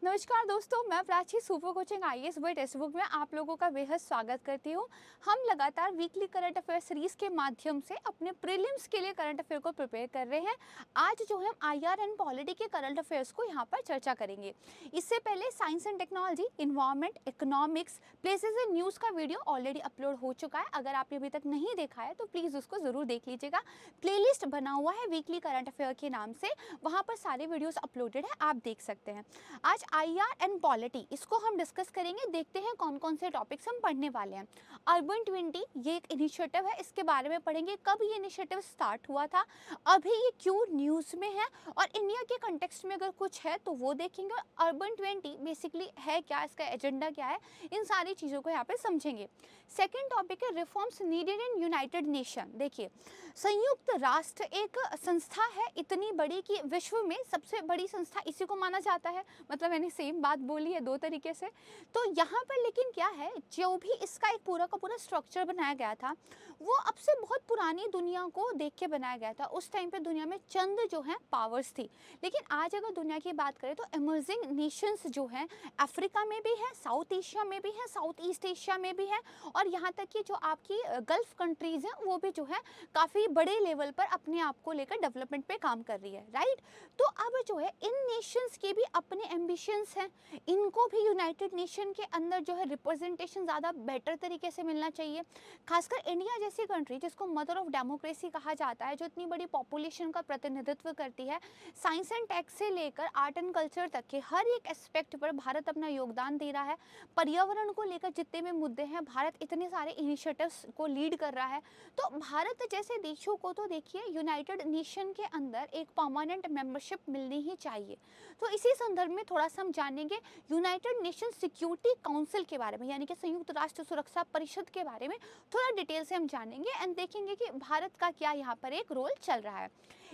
नमस्कार दोस्तों, मैं Prachi super coaching IAS by textbook में आप लोगों का बेहद स्वागत करती हूँ। हम लगातार वीकली करंट अफेयर सीरीज के माध्यम से अपने प्रीलिम्स के लिए करंट अफेयर को प्रिपेयर कर रहे हैं। आज जो है हम आईआर एंड पॉलिटी के करंट अफेयर्स को यहाँ पर चर्चा करेंगे। इससे पहले science and technology, environment, economics, places and news का वीडियो ऑलरेडी अपलोड हो चुका है। अगर आपने अभी तक नहीं देखा है तो प्लीज़ उसको ज़रूर देख लीजिएगा। प्लेलिस्ट बना हुआ है वीकली करंट अफेयर के नाम से, वहाँ पर सारे वीडियोज़ अपलोडेड है, आप देख सकते हैं। आज आईआर एंड पॉलिटी इसको हम डिस्कस करेंगे। देखते हैं कौन कौन से टॉपिक्स हम पढ़ने वाले हैं। अर्बन 20 ये एक इनिशिएटिव है, इसके बारे में पढ़ेंगे। कब ये इनिशिएटिव स्टार्ट हुआ था, अभी ये क्यों न्यूज़ में है, और इंडिया के कंटेक्स्ट में अगर कुछ है तो वो देखेंगे। अर्बन 20 बेसिकली है क्या, इसका एजेंडा क्या है, इन सारी चीज़ों को यहाँ पे समझेंगे। सेकेंड टॉपिक है reforms needed in United nation. देखिए, संयुक्त राष्ट्र एक संस्था है इतनी बड़ी कि विश्व में सबसे बड़ी संस्था इसी को माना जाता है। मतलब मैंने सेम बात बोली है दो तरीके से। तो यहाँ पर लेकिन क्या है, जो भी इसका एक पूरा का पूरा स्ट्रक्चर बनाया गया था वो अब से बहुत पुरानी दुनिया को देख के बनाया गया था। उस टाइम पे दुनिया में चंद जो है पावर्स थी, लेकिन आज अगर दुनिया की बात करें तो इमर्जिंग नेशंस जो हैं अफ्रीका में भी है, साउथ एशिया में भी है, साउथ ईस्ट एशिया में भी है, और यहाँ तक कि जो आपकी गल्फ कंट्रीज हैं वो भी जो है काफ़ी बड़े लेवल पर अपने आप को लेकर डेवलपमेंट पे काम कर रही है, राइट। तो अब जो है इन नेशंस के भी अपने एम्बिशंस हैं, इनको भी यूनाइटेड नेशन के अंदर जो है रिप्रेजेंटेशन ज़्यादा बेटर तरीके से मिलना चाहिए। खासकर इंडिया जैसी कंट्री जिसको मदर ऑफ डेमोक्रेसी कहा जाता है, जो इतनी बड़ी पॉपुलेशन का प्रतिनिधित्व करती है, साइंस एंड टेक से लेकर आर्ट एंड कल्चर तक के हर एक एस्पेक्ट पर भारत अपना योगदान दे रहा है। पर्यावरण को लेकर जितने भी मुद्दे हैं, भारत इतने सारे इनिशिएटिव्स को लीड कर रहा है। तो भारत जैसे देशों को तो देखिए यूनाइटेड नेशन के अंदर एक परमानेंट मेंबरशिप मिलनी ही चाहिए। तो इसी संदर्भ में थोड़ा सा हम जानेंगे यूनाइटेड नेशन सिक्योरिटी काउंसिल के बारे में, यानी कि संयुक्त राष्ट्र सुरक्षा परिषद के बारे में थोड़ा डिटेल से हम जानेंगे एंड देखेंगे कि भारत का क्या यहाँ पर एक रोल चल रहा है।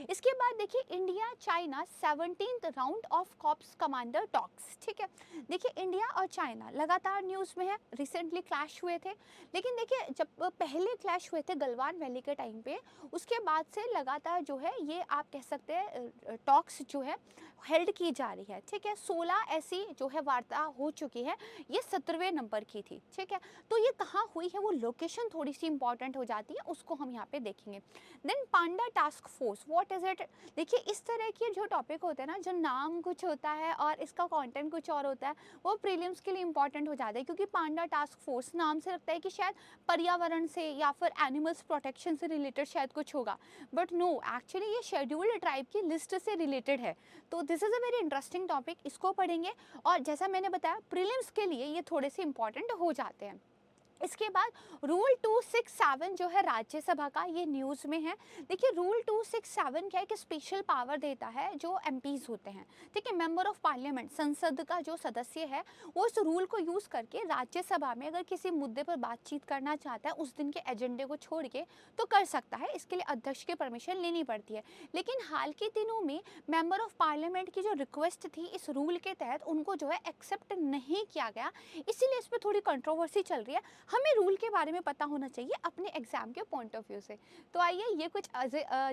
इसके बाद देखिए India China 17th round of corps commander talks. ठीक है, देखिए इंडिया और चाइना लगातार न्यूज़ में है, रिसेंटली क्लैश हुए थे। लेकिन देखिए जब पहले क्लैश हुए थे गलवान वैली के टाइम पे, उसके बाद से लगातार जो है ये आप कह सकते हैं टॉक्स जो है हेल्ड की जा रही है। ठीक है, 16 ऐसी जो है वार्ता हो चुकी है, ये 17वें नंबर की थी। ठीक है, तो ये कहाँ हुई है, वो लोकेशन थोड़ी सी इंपॉर्टेंट हो जाती है, उसको हम यहाँ पे देखेंगे। Then panda task force, what is it. देखिए इस तरह के जो टॉपिक होते हैं ना, जो नाम कुछ होता है और इसका कंटेंट कुछ और होता है, वो प्रीलिम्स के लिए इंपॉर्टेंट हो जाता है। क्योंकि पांडा टास्क फोर्स नाम से लगता है कि शायद पर्यावरण से या फिर एनिमल्स प्रोटेक्शन से रिलेटेड शायद कुछ होगा, बट नो, एक्चुअली ये शेड्यूल्ड ट्राइब की लिस्ट से रिलेटेड है। तो this is a very interesting topic, इसको पढ़ेंगे। और जैसा मैंने बताया प्रीलिम्स के लिए ये थोड़े से इंपॉर्टेंट हो जाते हैं। इसके बाद रूल 267 जो है राज्यसभा का, ये न्यूज़ में है। देखिए रूल 267 क्या है कि स्पेशल पावर देता है जो एमपीज़ होते हैं, ठीक है, मेंबर ऑफ पार्लियामेंट, संसद का जो सदस्य है, वो इस रूल को यूज़ करके राज्यसभा में अगर किसी मुद्दे पर बातचीत करना चाहता है उस दिन के एजेंडे को छोड़ के तो कर सकता है। इसके लिए अध्यक्ष की परमिशन लेनी पड़ती है। लेकिन हाल के दिनों में मेंबर ऑफ पार्लियामेंट की जो रिक्वेस्ट थी इस रूल के तहत, उनको जो है एक्सेप्ट नहीं किया गया, इसीलिए इस पर थोड़ी कंट्रोवर्सी चल रही है। हमें रूल के बारे में पता होना चाहिए अपने एग्जाम के पॉइंट ऑफ व्यू से। तो आइए ये कुछ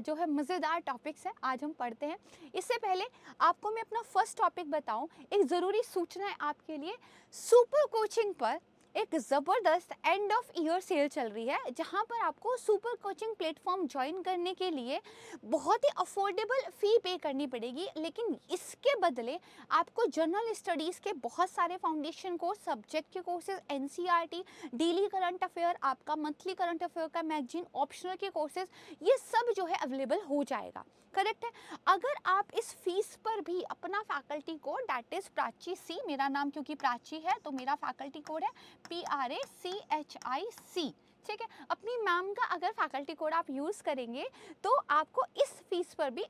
जो है मज़ेदार टॉपिक्स है, आज हम पढ़ते हैं। इससे पहले आपको मैं अपना फर्स्ट टॉपिक बताऊं, एक ज़रूरी सूचना है आपके लिए। सुपर कोचिंग पर एक ज़बरदस्त एंड ऑफ ईयर सेल चल रही है, जहां पर आपको सुपर कोचिंग प्लेटफॉर्म ज्वाइन करने के लिए बहुत ही अफोर्डेबल फ़ी पे करनी पड़ेगी। लेकिन इसके बदले आपको जनरल स्टडीज़ के बहुत सारे फाउंडेशन कोर्स, सब्जेक्ट के courses, NCERT, daily current affair, आपका मंथली करंट अफेयर का मैगजीन, ऑप्शनल के कोर्सेज, ये सब जो है अवेलेबल हो जाएगा। करेक्ट है। अगर आप इस फीस पर भी अपना faculty code, that is Prachi C, मेरा नाम क्योंकि प्राची है तो मेरा फैकल्टी कोड है PRACHIC, ठीक है, अपनी मैम का अगर फैकल्टी कोड आप यूज़ करेंगे तो आपको इस फीस पर भी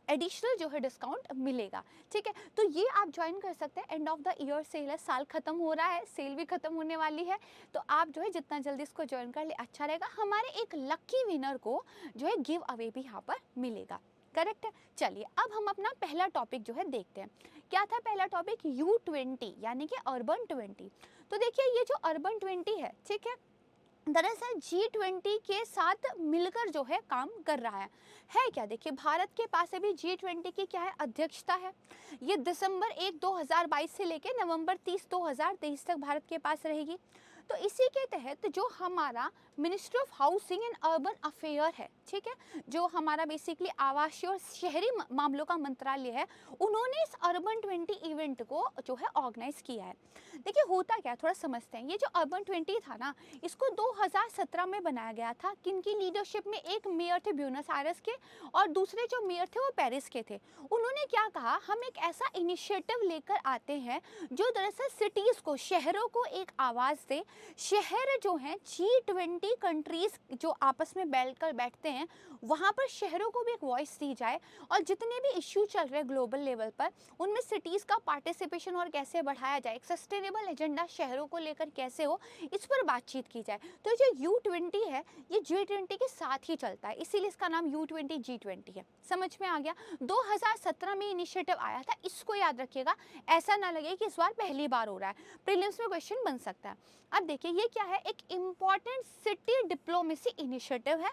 एडिशनल जो है डिस्काउंट मिलेगा। ठीक है, तो ये आप ज्वाइन कर सकते हैं। End of the year cell है, साल खत्म हो रहा है, सेल भी खत्म होने वाली है, तो आप जो है जितना जल्दी इसको ज्वाइन कर ले अच्छा रहेगा। हमारे एक लकी विनर को जो है गिव अवे भी यहाँ पर मिलेगा। करेक्ट है। चलिए अब हम अपना पहला टॉपिक जो है देखते हैं। क्या था पहला टॉपिक, U20 यानी कि अर्बन 20। तो देखिए ये जो अर्बन 20 है, ठीक है, दरअसल G20 के साथ मिलकर जो है काम कर रहा है क्या? देखिए, भारत के पास अभी G20 की क्या है, अध्यक्षता है। ये दिसंबर 1 2022 से लेकर नवंबर 30 2023 तक भारत के पास रहेगी। तो इसी के तहत जो हमारा ministry of housing and urban affair है, ठीक है, जो हमारा बेसिकली आवासीय और शहरी मामलों का मंत्रालय है, उन्होंने इस अर्बन 20 इवेंट को जो है ऑर्गेनाइज किया है। देखिए, होता क्या, थोड़ा समझते हैं। ये जो अर्बन 20 था ना, इसको 2017 में बनाया गया था। किनकी लीडरशिप में? एक मेयर थे ब्यूनस आयर्स के और दूसरे जो मेयर थे वो पेरिस के थे। उन्होंने क्या कहा, हम एक ऐसा इनिशिएटिव लेकर आते हैं जो दरअसल सिटीज़ को, शहरों को एक आवाज़ दे। शहर जो हैं G20 कंट्रीज़ जो आपस में बैठते हैं, वहाँ पर शहरों को भी एक वॉइस दी जाए और जितने भी इश्यू चल रहे हैं ग्लोबल लेवल पर, उनमें सिटीज़ का पार्टिसिपेशन और कैसे बढ़ाया जाए, एक सस्टेनेबल एजेंडा शहरों को लेकर कैसे हो, इस पर बातचीत की जाए। तो जो U20 है, ये G20 के साथ ही चलता है, इसीलिए इसका नाम U20 G20 है। समझ में आ गया? 2017 में इनिशिएटिव आया था, इसको याद रखिएगा, ऐसा ना लगे कि इस बार पहली बार हो रहा है। प्रीलिम्स में क्वेश्चन बन सकता है। अब देखिए, ये क्या है, एक इम्पॉर्टेंट सिटी डिप्लोमेसी इनिशिएटिव है,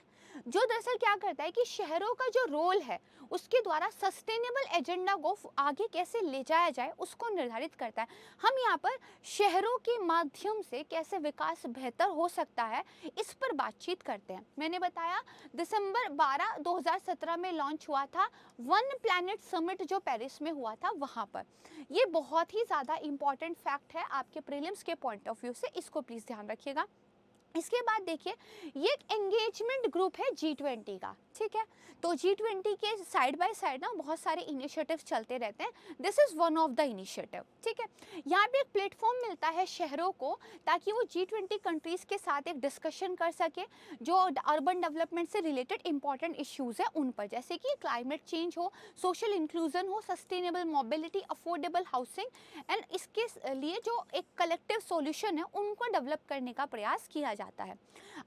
जो दरअसल क्या करता है कि शहरों का जो रोल है, उसके द्वारा सस्टेनेबल एजेंडा को आगे कैसे ले जाया जाए, उसको निर्धारित करता है। हम यहाँ पर शहरों के माध्यम से कैसे विकास बेहतर हो सकता है, इस पर बातचीत करते हैं। मैंने बताया दिसंबर 12 2017 में लॉन्च हुआ था वन प्लैनेट समिट, जो पेरिस में हुआ था, वहाँ पर। ये बहुत ही ज़्यादा इंपॉर्टेंट फैक्ट है आपके प्रीलिम्स के पॉइंट ऑफ व्यू से, इसको प्लीज़ ध्यान रखिएगा। इसके बाद देखिए, ये एक एंगेजमेंट ग्रुप है G20 का, ठीक है। तो G20 के साइड बाय साइड ना बहुत सारे इनिशिएटिव्स चलते रहते हैं। This is one of the initiative, ठीक है। यहाँ पे एक प्लेटफॉर्म मिलता है शहरों को, ताकि वो G20 कंट्रीज़ के साथ एक डिस्कशन कर सके जो अर्बन डेवलपमेंट से रिलेटेड इंपॉर्टेंट इश्यूज़ है उन पर, जैसे कि क्लाइमेट चेंज हो, सोशल इंक्लूजन हो, sustainable mobility, affordable housing and इसके लिए जो एक कलेक्टिव सॉल्यूशन है, उनको डेवलप करने का प्रयास किया जाता है।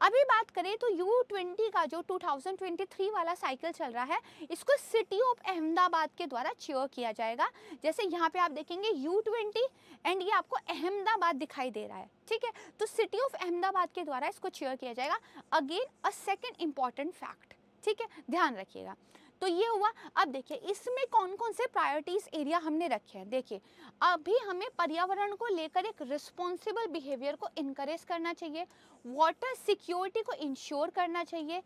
अभी बात करें तो U20 का जो 2023 वाला साइकिल चल रहा है, इसको सिटी ऑफ अहमदाबाद के द्वारा चेयर किया जाएगा। जैसे यहाँ पे आप देखेंगे U20 एंड ये आपको अहमदाबाद दिखाई दे रहा है, ठीक है। तो सिटी ऑफ अहमदाबाद के द्वारा इसको चेयर किया जाएगा। Again a second important fact, ठीक है, ध्यान रखिएगा। तो ये हुआ। अब देखिए, इसमें कौन कौन से प्रायोरिटीज एरिया हमने रखे हैं। देखिए, अभी हमें पर्यावरण को लेकर एक रिस्पॉन्सिबल बिहेवियर को इनकरेज करना चाहिए, वाटर सिक्योरिटी को इंश्योर करना चाहिए,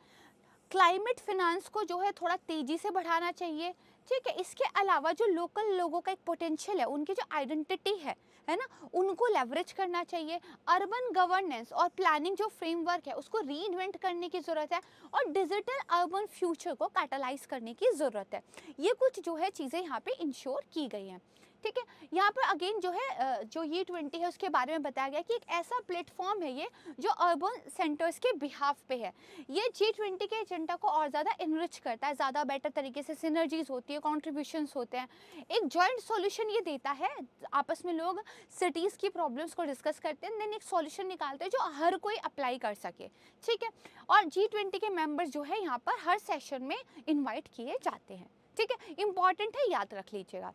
क्लाइमेट फिनांस को जो है थोड़ा तेज़ी से बढ़ाना चाहिए, ठीक है। इसके अलावा जो लोकल लोगों का एक पोटेंशियल है, उनकी जो आइडेंटिटी है ना, उनको लेवरेज करना चाहिए। अर्बन गवर्नेंस और प्लानिंग जो फ्रेमवर्क है, उसको रीइन्वेंट करने की ज़रूरत है और डिजिटल अर्बन फ्यूचर को कैटलाइज करने की ज़रूरत है। ये कुछ जो है चीज़ें यहाँ पे इंश्योर की गई हैं, ठीक है। यहाँ पर अगेन जो है जो U20 है, उसके बारे में बताया गया कि एक ऐसा प्लेटफॉर्म है ये, जो अर्बन सेंटर्स के बिहाफ पे है। ये G20 के एजेंडा को और ज़्यादा इनरिच करता है, ज़्यादा बेटर तरीके से सिनर्जीज होती है, कॉन्ट्रीब्यूशंस होते हैं, एक जॉइंट सॉल्यूशन ये देता है। आपस में लोग सिटीज़ की प्रॉब्लम्स को डिस्कस करते हैं, देन एक सॉल्यूशन निकालते हैं जो हर कोई अप्लाई कर सके, ठीक है। और G20 के मेंबर्स जो है यहाँ पर हर सेशन में इन्वाइट किए जाते हैं, ठीक है। इंपॉर्टेंट है, याद रख लीजिएगा।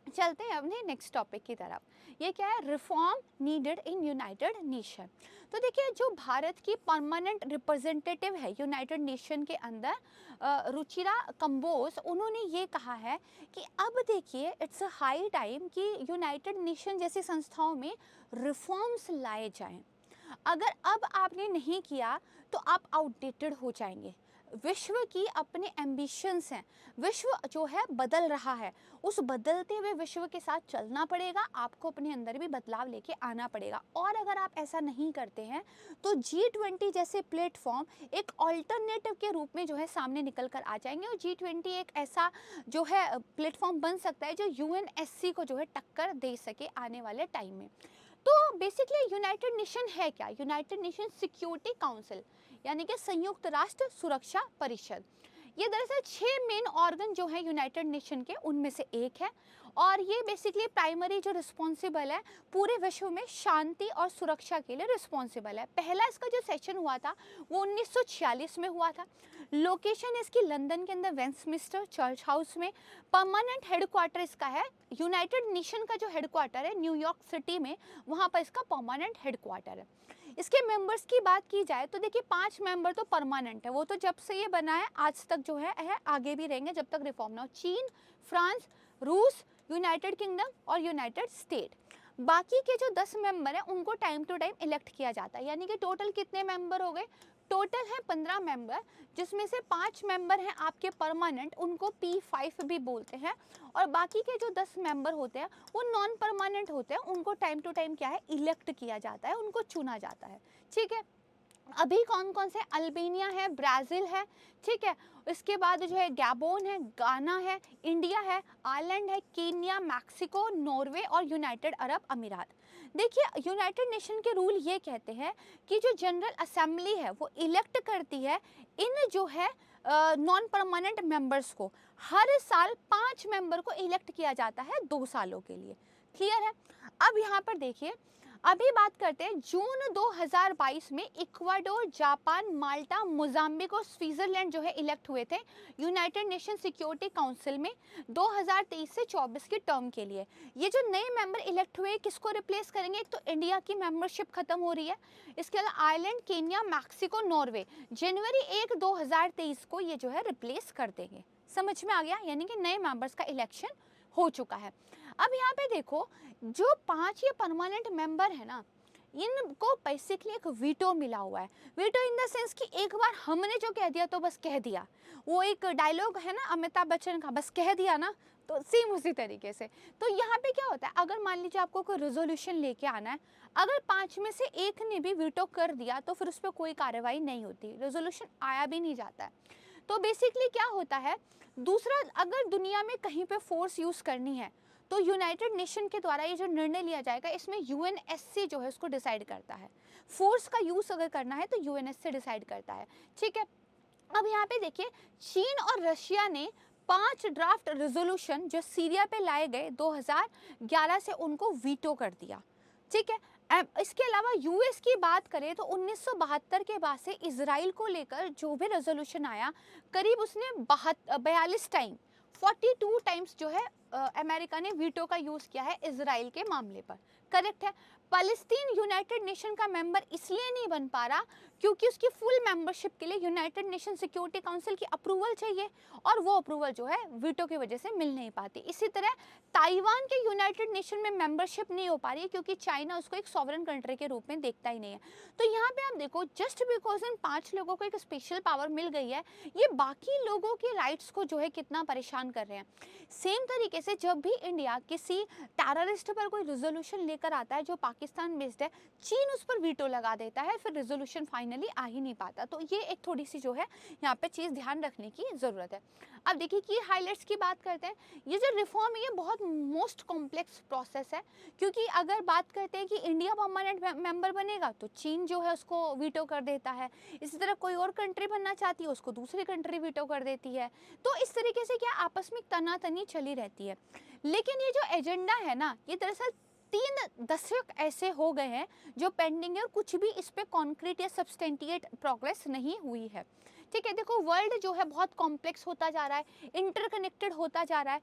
चलते हैं अपने नेक्स्ट टॉपिक की तरफ। ये क्या है, reform needed in United nation. तो देखिए, जो भारत की परमानेंट रिप्रेजेंटेटिव है यूनाइटेड नेशन के अंदर, रुचिरा कंबोज, उन्होंने ये कहा है कि अब देखिए, इट्स अ हाई टाइम कि यूनाइटेड नेशन जैसी संस्थाओं में रिफॉर्म्स लाए जाएं। अगर अब आपने नहीं किया तो आप आउटडेटेड हो जाएंगे। विश्व की अपने एम्बिशंस हैं, विश्व जो है बदल रहा है, उस बदलते हुए विश्व के साथ चलना पड़ेगा, आपको अपने अंदर भी बदलाव लेके आना पड़ेगा। और अगर आप ऐसा नहीं करते हैं तो G20 जैसे प्लेटफॉर्म एक ऑल्टरनेटिव के रूप में जो है सामने निकल कर आ जाएंगे और G20 एक ऐसा जो है प्लेटफॉर्म बन सकता है जो UNSC को जो है टक्कर दे सके आने वाले टाइम में। तो बेसिकली यूनाइटेड नेशन है क्या, यूनाइटेड नेशन सिक्योरिटी काउंसिल, यानी कि संयुक्त राष्ट्र सुरक्षा परिषद। ये दरअसल 6 मेन ऑर्गन जो है यूनाइटेड नेशन के, उनमें से एक है। और ये बेसिकली प्राइमरी जो रिस्पॉन्सिबल है पूरे विश्व में शांति और सुरक्षा के लिए रिस्पॉन्सिबल है। पहला इसका जो सेशन हुआ था वो 1946 में हुआ था। लोकेशन इसकी लंदन के अंदर वेस्टमिंस्टर चर्च हाउस में। परमानेंट हेडक्वार्टर इसका है, यूनाइटेड नेशन का जो हेडक्वार्टर है न्यूयॉर्क सिटी में, वहाँ पर इसका परमानेंट हेडक्वार्टर है। इसके मेंबर्स की बात की जाए तो देखिए 5 मेंबर तो परमानेंट है, वो तो जब से ये बना है आज तक जो है आगे भी रहेंगे जब तक रिफॉर्म ना हो। चीन, फ्रांस, रूस, यूनाइटेड किंगडम और यूनाइटेड स्टेट। बाकी के जो 10 मेंबर हैं उनको टाइम टू टाइम इलेक्ट किया जाता है, यानी कि टोटल कितने मेंबर हो गए? टोटल है 15 मेंबर, जिसमें से 5 मेंबर हैं आपके परमानेंट, उनको P5 भी बोलते हैं, और बाकी के जो 10 मेंबर होते हैं वो नॉन परमानेंट होते हैं, उनको टाइम टू टाइम क्या है इलेक्ट किया जाता है, उनको चुना जाता है। ठीक है, अभी कौन कौन से? अल्बानिया है, ब्राज़ील है, ठीक है, इसके बाद जो है गैबोन है, गाना है, इंडिया है, आयरलैंड है, कीनिया, मैक्सिको, नॉर्वे और यूनाइटेड अरब अमीरात। देखिए यूनाइटेड नेशन के रूल ये कहते हैं कि जो जनरल असेंबली है वो इलेक्ट करती है इन जो है नॉन परमानेंट मेंबर्स को। हर साल 5 मेंबर को इलेक्ट किया जाता है 2 सालों के लिए। क्लियर है? अब यहाँ पर देखिए, अभी बात करते हैं जून 2022 में इक्वाडोर, जापान, माल्टा, मोजाम्बिक और स्विट्जरलैंड जो है इलेक्ट हुए थे यूनाइटेड नेशन सिक्योरिटी काउंसिल में 2023 से 24 की टर्म के लिए। ये जो नए मेंबर इलेक्ट हुए किसको रिप्लेस करेंगे? एक तो इंडिया की मेंबरशिप खत्म हो रही है, इसके अलावा आयरलैंड, केन्या, मैक्सिको, नॉर्वे जनवरी 1 2023 को ये जो है रिप्लेस कर देंगे। समझ में आ गया? यानी कि नए मेंबर्स का इलेक्शन हो चुका है। अब यहाँ पे देखो, जो 5 ये परमानेंट मेंबर है ना, इनको बेसिकली एक वीटो मिला हुआ है। वीटो इन द सेंस कि एक बार हमने जो कह दिया तो बस कह दिया, वो एक डायलॉग है ना अमिताभ बच्चन का, बस कह दिया ना, तो सेम उसी तरीके से। तो यहाँ पे क्या होता है, अगर मान लीजिए आपको कोई रेजोल्यूशन लेके आना है, अगर 5 में से एक ने भी वीटो कर दिया तो फिर उस पर कोई कार्रवाई नहीं होती, रेजोल्यूशन आया भी नहीं जाता है। तो बेसिकली क्या होता है, दूसरा, अगर दुनिया में कहीं पे फोर्स यूज़ करनी है तो यूनाइटेड नेशन के द्वारा ये जो निर्णय लिया जाएगा, इसमें यूएनएससी जो है उसको डिसाइड करता है। फोर्स का यूज़ अगर करना है तो यूएनएससी डिसाइड करता है। ठीक है, अब यहाँ पे देखिए, चीन और रशिया ने 5 ड्राफ्ट रेजोल्यूशन जो सीरिया पे लाए गए 2011 से, उनको वीटो कर दिया। ठीक है, इसके अलावा यूएस की बात करें तो 1972 के बाद से इजराइल को लेकर जो भी रेजोल्यूशन आया, करीब उसने 42 टाइम 42 टाइम्स जो है अमेरिका ने वीटो का यूज़ किया है इजराइल के मामले पर। करेक्ट है। फ़लस्तीन यूनाइटेड नेशन का मेंबर इसलिए नहीं बन पा रहा क्योंकि उसकी फुल मेंबरशिप के लिए यूनाइटेड नेशन सिक्योरिटी काउंसिल की अप्रूवल चाहिए, और वो अप्रूवल जो है वीटो की वजह से मिल नहीं पाती। इसी तरह ताइवान के यूनाइटेड नेशन में मेंबरशिप नहीं हो पा रही है क्योंकि चाइना उसको एक सॉवरेन कंट्री के रूप में देखता ही नहीं है। तो यहाँ पे आप देखो, जस्ट बिकॉज इन 5 लोगों को एक स्पेशल पावर मिल गई है, ये बाकी लोगों के राइट्स को जो है कितना परेशान कर रहे हैं। सेम तरीके से जब भी इंडिया किसी टेररिस्ट पर कोई रेजोल्यूशन लेकर आता है जो पाकिस्तान बेस्ड है, चीन उस पर वीटो लगा देता है, फिर रेजोल्यूशन फाइनली आ ही नहीं पाता। तो ये एक थोड़ी सी जो है यहाँ पे चीज़ ध्यान रखने की ज़रूरत है। अब देखिए कि हाइलाइट्स की बात करते हैं। ये जो रिफॉर्म है ये बहुत मोस्ट कॉम्प्लेक्स प्रोसेस है, क्योंकि अगर बात करते हैं कि इंडिया परमानेंट मेंबर बनेगा तो चीन जो है उसको वीटो कर देता है, इसी तरह कोई और कंट्री बनना चाहती है उसको दूसरी कंट्री वीटो कर देती है। तो इस तरीके से क्या आपस में तनातनी चली रहती है। लेकिन ये जो एजेंडा है ना, ये दरअसल 3 दशक ऐसे हो गए हैं जो पेंडिंग है और कुछ भी इस पे कॉन्क्रीट या सब्सटेंटिएट प्रोग्रेस नहीं हुई है। ठीक है, देखो वर्ल्ड जो है बहुत कॉम्प्लेक्स होता जा रहा है, इंटरकनेक्टेड होता जा रहा है।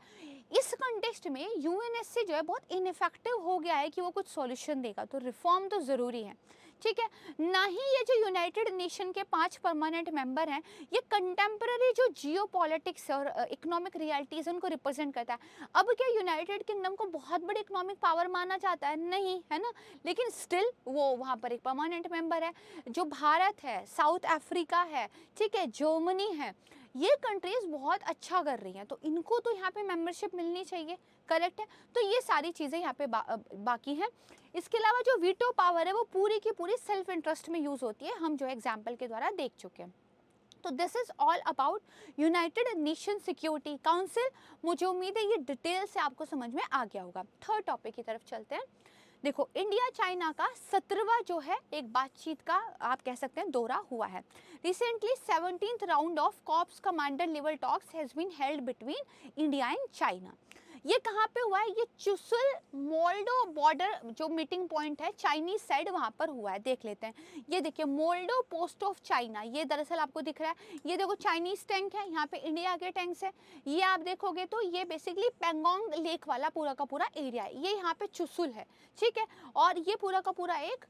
इस कंटेक्स्ट में यूएनएससी जो है बहुत इनइफेक्टिव हो गया है कि वो कुछ सॉल्यूशन देगा, तो रिफॉर्म तो ज़रूरी है। ठीक है, ना ही ये जो यूनाइटेड नेशन के 5 परमानेंट मेंबर हैं, ये कंटेम्प्रेरी जो जियो पॉलिटिक्स और इकोनॉमिक रियलिटीज़ उनको रिप्रेजेंट करता है। अब क्या यूनाइटेड किंगडम को बहुत बड़ी इकोनॉमिक पावर माना जाता है? नहीं, है ना, लेकिन स्टिल वो वहाँ पर एक परमानेंट मेंबर है। जो भारत है, साउथ अफ्रीका है, ठीक है, जर्मनी है, ये कंट्रीज बहुत अच्छा कर रही हैं, तो इनको तो यहाँ पे मेंबरशिप मिलनी चाहिए। करेक्ट है, तो ये सारी चीज़ें यहाँ पे बाकी हैं। इसके अलावा जो वीटो पावर है वो पूरी की पूरी सेल्फ इंटरेस्ट में यूज़ होती है, हम जो एग्जाम्पल के द्वारा देख चुके हैं। तो this is all about United nation security council. मुझे उम्मीद है ये डिटेल से आपको समझ में आ गया होगा। थर्ड टॉपिक की तरफ चलते हैं। देखो, इंडिया चाइना का 17वां जो है एक बातचीत का आप कह सकते हैं दौरा हुआ है। Recently 17th round of corps commander level talks has been held between India and China. ये कहाँ पे हुआ है? ये चुसुल मोल्डो बॉर्डर जो मीटिंग पॉइंट है चाइनीज साइड, वहाँ पर हुआ है। देख लेते हैं। ये देखिए मोल्डो पोस्ट ऑफ चाइना, ये दरअसल आपको दिख रहा है। ये देखो चाइनीज टैंक है, यहाँ पे इंडिया के टैंक्स है। ये आप देखोगे तो ये बेसिकली पेंगोंग लेक वाला पूरा का पूरा एरिया है। ये यहाँ पे चुसुल है, ठीक है, और ये पूरा का पूरा एक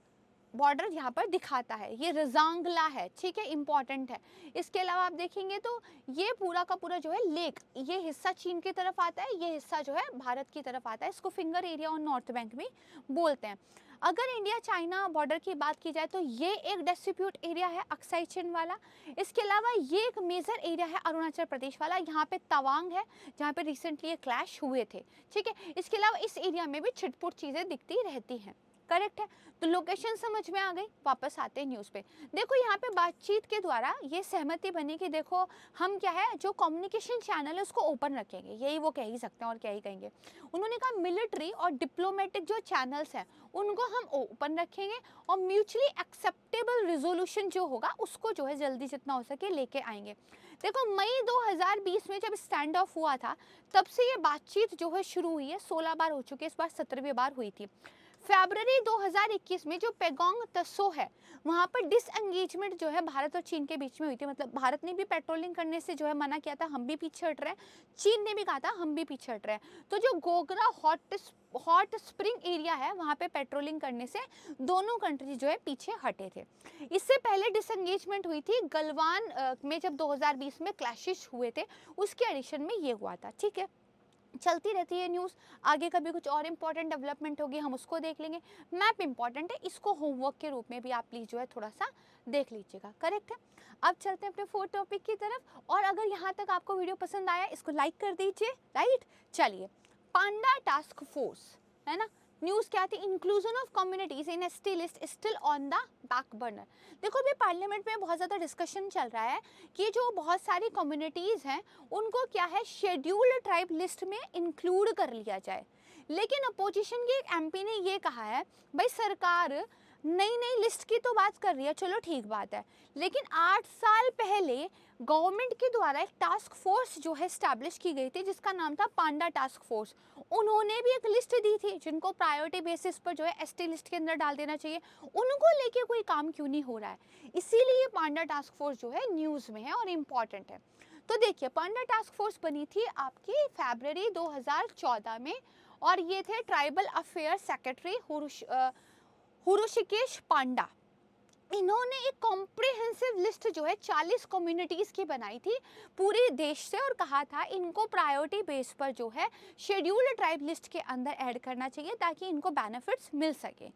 बॉर्डर यहाँ पर दिखाता है, ये रजांगला है, ठीक है, इंपॉर्टेंट है। इसके अलावा आप देखेंगे तो ये पूरा का पूरा जो है लेक, ये हिस्सा चीन की तरफ आता है, ये हिस्सा जो है भारत की तरफ आता है। इसको फिंगर एरिया और नॉर्थ बैंक भी बोलते हैं। अगर इंडिया चाइना बॉर्डर की बात की जाए तो ये एक डिस्प्यूट एरिया है अक्साई चिन वाला। इसके अलावा ये एक मेजर एरिया है अरुणाचल प्रदेश वाला, यहाँ पे तवांग है जहाँ पे रिसेंटली ये क्लैश हुए थे, ठीक है। इसके अलावा इस एरिया में भी छिटपुट चीज़ें दिखती रहती हैं, करेक्ट है। तो लोकेशन समझ में आ गई। वापस आते हैं न्यूज़ पे। देखो यहाँ पे बातचीत के द्वारा ये सहमति बनी कि देखो हम क्या है जो कम्युनिकेशन चैनल है उसको ओपन रखेंगे, यही वो कह ही सकते हैं और क्या ही कहेंगे। उन्होंने कहा मिलिट्री और डिप्लोमेटिक जो चैनल्स हैं उनको हम ओपन रखेंगे और म्यूचुअली एक्सेप्टेबल रिजोल्यूशन जो होगा उसको जो है जल्दी जितना हो सके लेके आएंगे। देखो मई 2020 में जब स्टैंड ऑफ हुआ था तब से ये बातचीत जो है शुरू हुई है, 16 बार हो चुकी है, इस बार 17वीं बार हुई थी। फरवरी 2021 में जो पेगोंग तसो है वहाँ पर डिसएंगेजमेंट जो है भारत और चीन के बीच में हुई थी। मतलब भारत ने भी पेट्रोलिंग करने से जो है मना किया था, हम भी पीछे हट रहे हैं, चीन ने भी कहा था हम भी पीछे हट रहे हैं। तो जो गोगरा हॉट स्प्रिंग एरिया है वहाँ पे पेट्रोलिंग करने से दोनों कंट्री जो है पीछे हटे थे। इससे पहले डिसएंगेजमेंट हुई थी गलवान में जब 2020 में क्लैशेस हुए थे, उसके एडिशन में ये हुआ था, ठीक है। चलती रहती है न्यूज़, आगे कभी कुछ और इम्पॉर्टेंट डेवलपमेंट होगी हम उसको देख लेंगे। मैप इंपॉर्टेंट है, इसको होमवर्क के रूप में भी आप प्लीज़ जो है थोड़ा सा देख लीजिएगा, करेक्ट है। अब चलते हैं अपने फोर्थ टॉपिक की तरफ। और अगर यहाँ तक आपको वीडियो पसंद आया इसको लाइक कर दीजिए, राइट। चलिए, पांडा टास्क फोर्स है ना, न्यूज़ क्या थी, inclusion of communities in ST list still on the back burner. देखो अभी पार्लियामेंट में बहुत ज़्यादा डिस्कशन चल रहा है कि जो बहुत सारी कम्युनिटीज़ हैं उनको क्या है शेड्यूल्ड ट्राइब लिस्ट में इंक्लूड कर लिया जाए। लेकिन अपोजिशन के एक एमपी ने ये कहा है भाई सरकार नई नई लिस्ट की तो बात कर रही है, चलो ठीक बात है, लेकिन 8 साल पहले गवर्नमेंट के द्वारा एक टास्क फोर्स जो है स्टैब्लिश की गई थी जिसका नाम था पांडा टास्क फोर्स। उन्होंने भी एक लिस्ट दी थी जिनको प्रायोरिटी बेसिस पर जो है एसटी लिस्ट के अंदर डाल देना चाहिए, उनको लेके कोई काम क्यों नहीं हो रहा है। इसीलिए पांडा टास्क फोर्स जो है न्यूज़ में है और इम्पॉर्टेंट है। तो देखिए पांडा टास्क फोर्स बनी थी आपकी फरवरी 2014 में और ये थे ट्राइबल अफेयर सेक्रेटरी हुरुशिकेश पांडा। इन्होंने एक कॉम्प्रिहेंसिव लिस्ट जो है 40 कम्युनिटीज़ की बनाई थी पूरे देश से और कहा था इनको प्रायोरिटी बेस पर जो है शेड्यूल्ड ट्राइब लिस्ट के अंदर ऐड करना चाहिए ताकि इनको बेनिफिट्स मिल सके।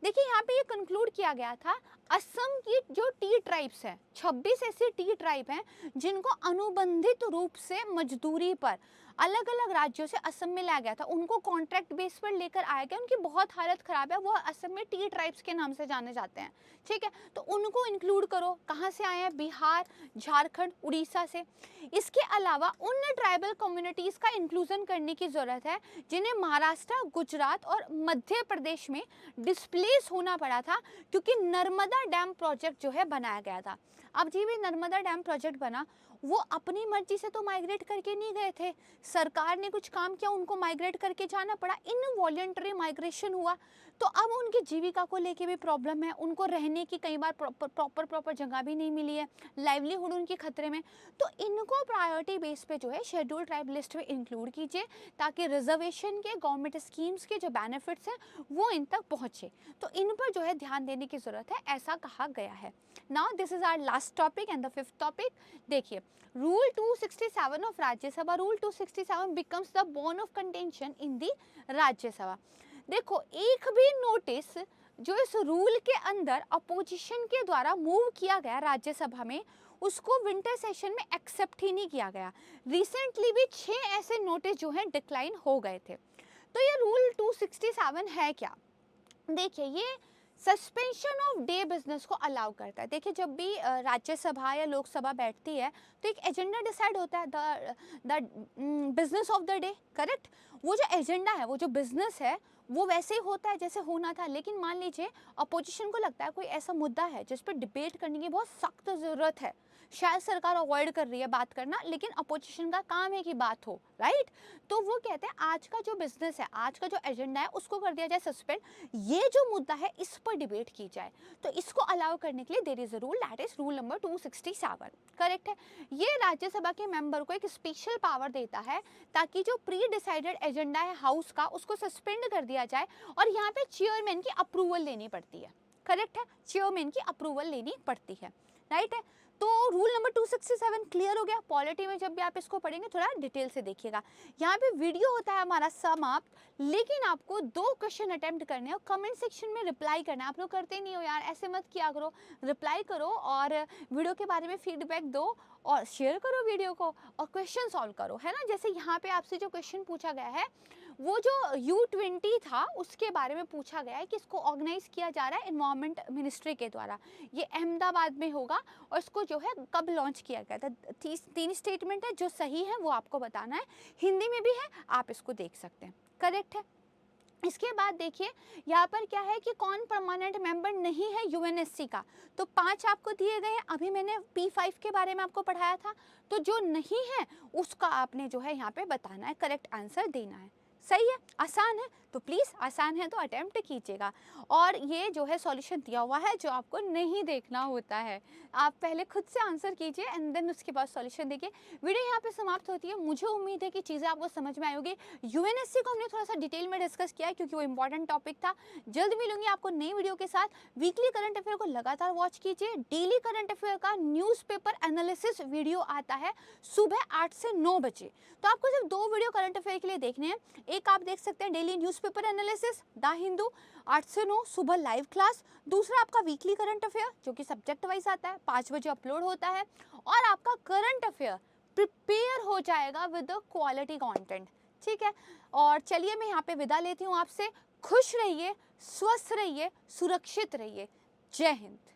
देखिए यहाँ पे ये कंक्लूड किया गया था असम की जो टी ट्राइब्स हैं, 26 ऐसी टी ट्राइब हैं जिनको अनुबंधित रूप से मजदूरी पर अलग अलग राज्यों से असम में लाया गया था, उनको कॉन्ट्रैक्ट बेस पर लेकर आया गया। उनकी बहुत हालत ख़राब है, वो असम में टी ट्राइब्स के नाम से जाने जाते हैं, ठीक है। तो उनको इंक्लूड करो, कहाँ से आए हैं, बिहार, झारखंड, उड़ीसा से। इसके अलावा उन ट्राइबल कम्युनिटीज़ का इंक्लूजन करने की ज़रूरत है जिन्हें महाराष्ट्र, गुजरात और मध्य प्रदेश में डिस्प्लेस होना पड़ा था क्योंकि नर्मदा डैम प्रोजेक्ट जो है बनाया गया था। अब जी भी नर्मदा डैम प्रोजेक्ट बना, वो अपनी मर्जी से तो माइग्रेट करके नहीं गए थे, सरकार ने कुछ काम किया उनको माइग्रेट करके जाना पड़ा, इनवॉलंटरी माइग्रेशन हुआ। तो अब उनकी जीविका को लेके भी प्रॉब्लम है, उनको रहने की कई बार प्रॉपर जगह भी नहीं मिली है, लाइवलीहुड उनकी खतरे में। तो इनको प्रायोरिटी बेस पे जो है शेड्यूल ट्राइब लिस्ट में इंक्लूड कीजिए ताकि रिजर्वेशन के गवर्नमेंट स्कीम्स के जो बेनिफिट्स हैं वो इन तक पहुँचे। तो इन पर जो है ध्यान देने की ज़रूरत है, ऐसा कहा गया है। Now this is our last topic and the fifth topic. देखिए rule 267 of Rajya Sabha, rule 267 becomes the bone of contention in the Rajya Sabha. देखो एक भी नोटिस जो इस रूल के अंदर अपोजिशन के द्वारा मूव किया गया राज्यसभा में उसको विंटर सेशन में एक्सेप्ट ही नहीं किया गया। रिसेंटली भी 6 ऐसे नोटिस जो हैं डिक्लाइन हो गए थे। तो ये रूल 267 है क्या, देखिए ये सस्पेंशन ऑफ डे बिजनेस को अलाउ करता है। देखिए जब भी राज्यसभा या लोकसभा बैठती है तो एक एजेंडा डिसाइड होता है, the business of the day, correct. वो जो एजेंडा है, वो जो बिजनेस है वो वैसे ही होता है जैसे होना था। लेकिन मान लीजिए अपोजिशन को लगता है कोई ऐसा मुद्दा है जिस पर डिबेट करने की बहुत सख्त ज़रूरत है, शायद सरकार अवॉइड कर रही है बात करना, लेकिन अपोजिशन का काम है कि बात हो, राइट। तो वो कहते हैं आज का जो बिजनेस है, आज का जो एजेंडा है उसको कर दिया जाए सस्पेंड, ये जो मुद्दा है इस पर डिबेट की जाए। तो इसको अलाउ करने के लिए there is a rule, that is rule number 267, correct है। ये राज्यसभा के मेंबर को एक स्पेशल पावर देता है ताकि जो प्री डिसाइडेड एजेंडा है हाउस का उसको सस्पेंड कर दिया जाए और यहाँ पे चेयरमैन की अप्रूवल लेनी पड़ती है, करेक्ट है, चेयरमैन की अप्रूवल लेनी पड़ती है, राइट है। तो रूल नंबर 267 क्लियर हो गया। पॉलिटी में जब भी आप इसको पढ़ेंगे थोड़ा डिटेल से देखिएगा। यहाँ पे वीडियो होता है हमारा समाप्त, लेकिन आपको 2 क्वेश्चन अटेम्प्ट करने हैं और कमेंट सेक्शन में रिप्लाई करना है। आप लोग करते नहीं हो यार, ऐसे मत किया करो, रिप्लाई करो और वीडियो के बारे में फीडबैक दो और शेयर करो वीडियो को और क्वेश्चन सॉल्व करो, है ना। जैसे यहाँ पे आपसे जो क्वेश्चन पूछा गया है वो जो U20 था उसके बारे में पूछा गया है कि इसको ऑर्गेनाइज किया जा रहा है एनवायरमेंट मिनिस्ट्री के द्वारा, ये अहमदाबाद में होगा और इसको जो है कब लॉन्च किया गया था। 3 स्टेटमेंट है, जो सही है वो आपको बताना है, हिंदी में भी है, आप इसको देख सकते हैं, करेक्ट है। इसके बाद देखिए यहाँ पर क्या है कि कौन परमानेंट मेंबर नहीं है यूएनएससी का, तो 5 आपको दिए गए हैं। अभी मैंने P5 के बारे में आपको पढ़ाया था, तो जो नहीं है उसका आपने जो है यहाँ पे बताना है, करेक्ट आंसर देना है। सही है, आसान है, तो प्लीज़ आसान है तो अटेम्प्ट कीजिएगा। और ये जो है सॉल्यूशन दिया हुआ है जो आपको नहीं देखना होता है, आप पहले खुद से आंसर कीजिए एंड देन उसके बाद सॉल्यूशन देखिए। वीडियो यहाँ पे समाप्त होती है। मुझे उम्मीद है कि चीज़ें आपको समझ में आई होगी। यूएनएससी को हमने थोड़ा सा डिटेल में डिस्कस किया है क्योंकि वो इंपॉर्टेंट टॉपिक था। जल्द मिलूंगी आपको नई वीडियो के साथ। वीकली करंट अफेयर को लगातार वॉच कीजिए। डेली करंट अफेयर का न्यूज़पेपर एनालिसिस वीडियो आता है सुबह 8 से 9 बजे, तो आपको सिर्फ 2 वीडियो करंट अफेयर के लिए देखने हैं। एक आप देख सकते हैं daily newspaper analysis the Hindu 8 से 9 सुबह लाइव क्लास। दूसरा आपका वीकली करंट अफेयर जो कि सब्जेक्ट वाइज आता है, 5 बजे अपलोड होता है और आपका करंट अफेयर प्रिपेयर हो जाएगा विद द क्वालिटी कंटेंट, ठीक है। और चलिए मैं यहाँ पे विदा लेती हूँ आपसे। खुश रहिए, स्वस्थ रहिए, सुरक्षित रहिए। जय हिंद।